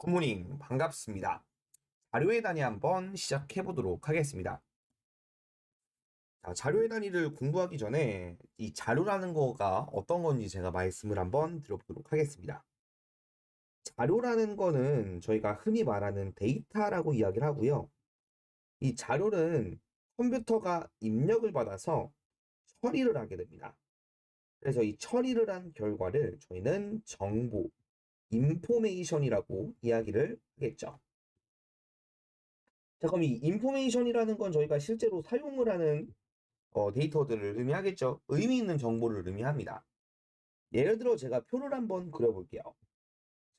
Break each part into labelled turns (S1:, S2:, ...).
S1: 굿모닝 반갑습니다. 자료의 단위 한번 시작해 보도록 하겠습니다. 자, 자료의 단위를 공부하기 전에 이 자료라는 거가 어떤 건지 제가 말씀을 한번 드려보도록 하겠습니다. 자료라는 거는 저희가 흔히 말하는 데이터라고 이야기를 하고요. 이 자료는 컴퓨터가 입력을 받아서 처리를 하게 됩니다. 그래서 이 처리를 한 결과를 저희는 정보, 인포메이션이라고 이야기를 하겠죠. 자, 그럼 이 인포메이션이라는 건 저희가 실제로 사용을 하는 데이터들을 의미하겠죠. 의미 있는 정보를 의미합니다. 예를 들어 제가 표를 한번 그려볼게요.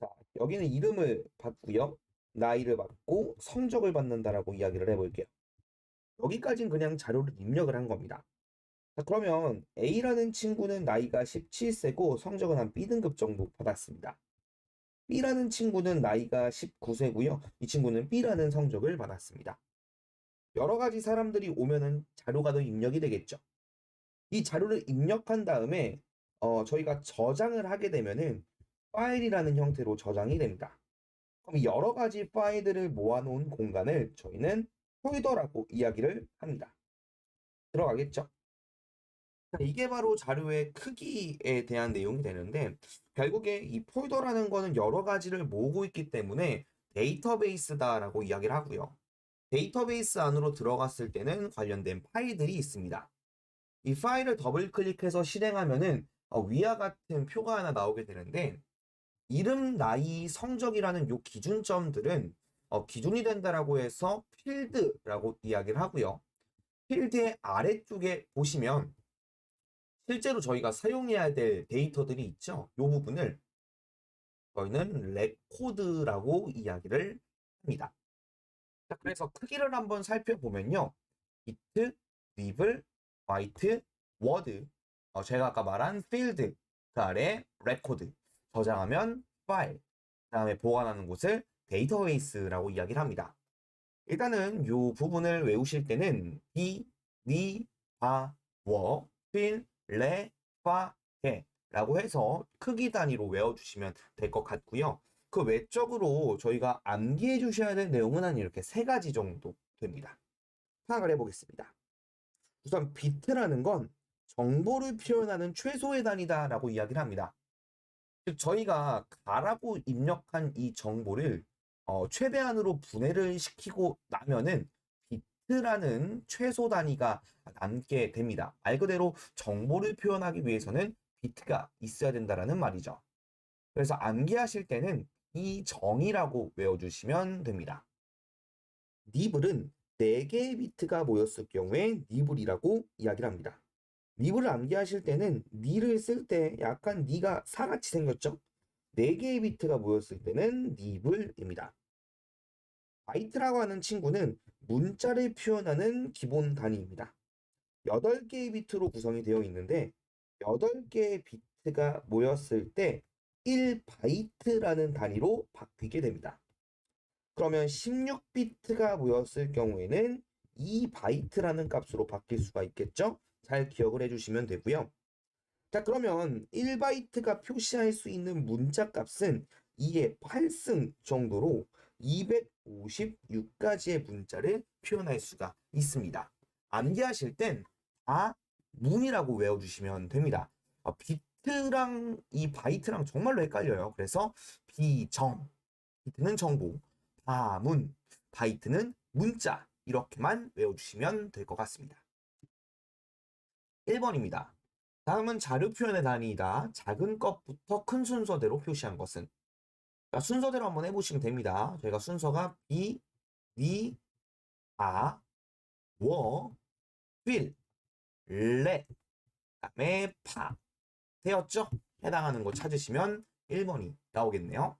S1: 자, 여기는 이름을 받고요. 나이를 받고 성적을 받는다라고 이야기를 해볼게요. 여기까지는 그냥 자료를 입력을 한 겁니다. 자, 그러면 A라는 친구는 나이가 17세고 성적은 한 B등급 정도 받았습니다. B라는 친구는 나이가 19세고요. 이 친구는 B라는 성적을 받았습니다. 여러 가지 사람들이 오면은 자료가 더 입력이 되겠죠. 이 자료를 입력한 다음에 저희가 저장을 하게 되면은 파일이라는 형태로 저장이 됩니다. 그럼 이 여러 가지 파일들을 모아놓은 공간을 저희는 폴더라고 이야기를 합니다. 들어가겠죠? 자, 이게 바로 자료의 크기에 대한 내용이 되는데 결국에 이 폴더라는 거는 여러 가지를 모으고 있기 때문에 데이터베이스다라고 이야기를 하고요. 데이터베이스 안으로 들어갔을 때는 관련된 파일들이 있습니다. 이 파일을 더블 클릭해서 실행하면은 위와 같은 표가 하나 나오게 되는데 이름, 나이, 성적이라는 요 기준점들은 기준이 된다라고 해서 필드라고 이야기를 하고요. 필드의 아래쪽에 보시면 실제로 저희가 사용해야 될 데이터들이 있죠. 요 부분을 저희는 레코드라고 이야기를 합니다. 자, 그래서 크기를 한번 살펴보면요. 비트, 니블, 바이트, 워드, 제가 아까 말한 필드, 그 아래 레코드, 저장하면 파일, 그 다음에 보관하는 곳을 데이터베이스라고 이야기를 합니다. 일단은 이 부분을 외우실 때는 비, 니, 바, 워, 필, 레, 파, 게 라고 해서 크기 단위로 외워주시면 될 것 같고요. 그 외적으로 저희가 암기해 주셔야 될 내용은 한 이렇게 세 가지 정도 됩니다. 파악을 해보겠습니다. 우선 비트라는 건 정보를 표현하는 최소의 단위다라고 이야기를 합니다. 즉 저희가 가라고 입력한 이 정보를 최대한으로 분해를 시키고 나면은 비트라는 최소 단위가 남게 됩니다. 말 그대로 정보를 표현하기 위해서는 비트가 있어야 된다라는 말이죠. 그래서 암기하실 때는 이 정의라고 외워주시면 됩니다. 니블은 4개의 비트가 모였을 경우에 니블이라고 이야기를 합니다. 니블을 암기하실 때는 니를 쓸 때 약간 니가 사같이 생겼죠? 4개의 비트가 모였을 때는 니블입니다. 바이트라고 하는 친구는 문자를 표현하는 기본 단위입니다. 8개의 비트로 구성이 되어 있는데 8개의 비트가 모였을 때 1바이트라는 단위로 바뀌게 됩니다. 그러면 16비트가 모였을 경우에는 2바이트라는 값으로 바뀔 수가 있겠죠? 잘 기억을 해주시면 되고요. 자, 그러면 1바이트가 표시할 수 있는 문자 값은 2의 8승 정도로 256가지의 문자를 표현할 수가 있습니다. 암기하실 땐 다 문이라고 외워주시면 됩니다. 비트랑 이 바이트랑 정말로 헷갈려요. 그래서 비정, 비트는 정보, 바문, 바이트는 문자 이렇게만 외워주시면 될 것 같습니다. 1번입니다. 다음은 자료 표현의 단위이다. 작은 것부터 큰 순서대로 표시한 것은 자, 순서대로 한번 해보시면 됩니다. 저희가 순서가 비, 니, 아, 워, 필, 레, 그다음에 파 되었죠? 해당하는 거 찾으시면 1번이 나오겠네요.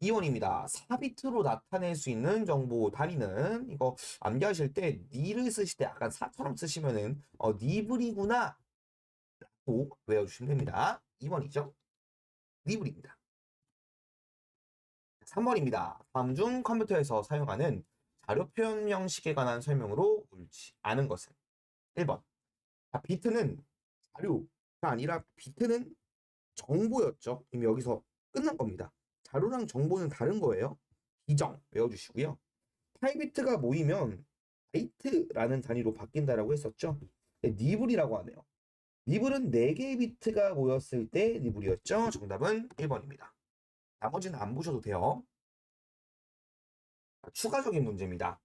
S1: 2번입니다. 4비트로 나타낼 수 있는 정보 단위는 이거 암기하실 때 니를 쓰실 때 약간 사처럼 쓰시면은 니블이구나 라고 외워주시면 됩니다. 2번이죠. 니블입니다. 3번입니다. 다음 중 컴퓨터에서 사용하는 자료 표현 형식에 관한 설명으로 옳지 않은 것은 1번. 비트는 자료가 아니라 비트는 정보였죠. 이미 여기서 끝난 겁니다. 자료랑 정보는 다른 거예요. 비정 외워주시고요. 8비트가 모이면 바이트라는 단위로 바뀐다라고 했었죠. 니블이라고 하네요. 니블은 4개의 비트가 모였을 때 니블이었죠. 정답은 1번입니다. 나머지는 안 보셔도 돼요. 추가적인 문제입니다.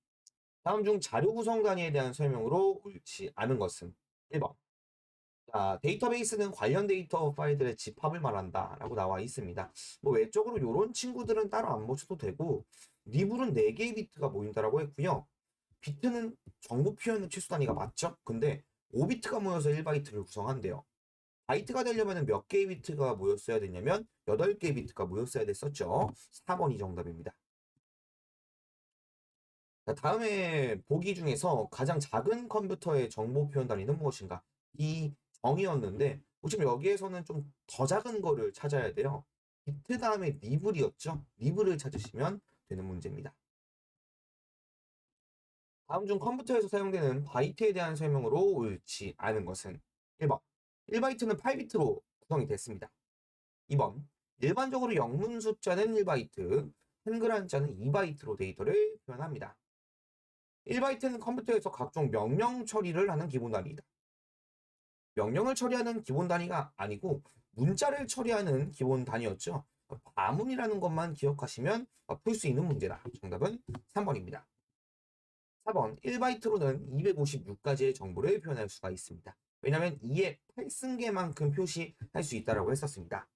S1: 다음 중 자료 구성 단위에 대한 설명으로 옳지 않은 것은 1번. 자, 데이터베이스는 관련 데이터 파일들의 집합을 말한다 라고 나와 있습니다. 뭐 외적으로 이런 친구들은 따로 안 보셔도 되고, 니블은 4개의 비트가 모인다라고 했고요. 비트는 정보 표현의 최소 단위가 맞죠? 근데 5비트가 모여서 1바이트를 구성한대요. 바이트가 되려면 몇 개의 비트가 모였어야 됐냐면 8개의 비트가 모였어야 됐었죠. 4번이 정답입니다. 자, 다음에 보기 중에서 가장 작은 컴퓨터의 정보 표현 단위는 무엇인가? 이 정의였는데 지금 여기에서는 좀 더 작은 거를 찾아야 돼요. 비트 다음에 니블이었죠. 니블을 찾으시면 되는 문제입니다. 다음 중 컴퓨터에서 사용되는 바이트에 대한 설명으로 옳지 않은 것은 1번. 1바이트는 8비트로 구성이 됐습니다. 2번. 일반적으로 영문 숫자는 1바이트, 한글 한자는 2바이트로 데이터를 표현합니다. 1바이트는 컴퓨터에서 각종 명령 처리를 하는 기본 단위이다. 명령을 처리하는 기본 단위가 아니고 문자를 처리하는 기본 단위였죠. 바문이라는 것만 기억하시면 풀 수 있는 문제다. 정답은 3번입니다. 4번 1바이트로는 256가지의 정보를 표현할 수가 있습니다. 왜냐하면 2의 8승계만큼 표시할 수 있다고 했었습니다.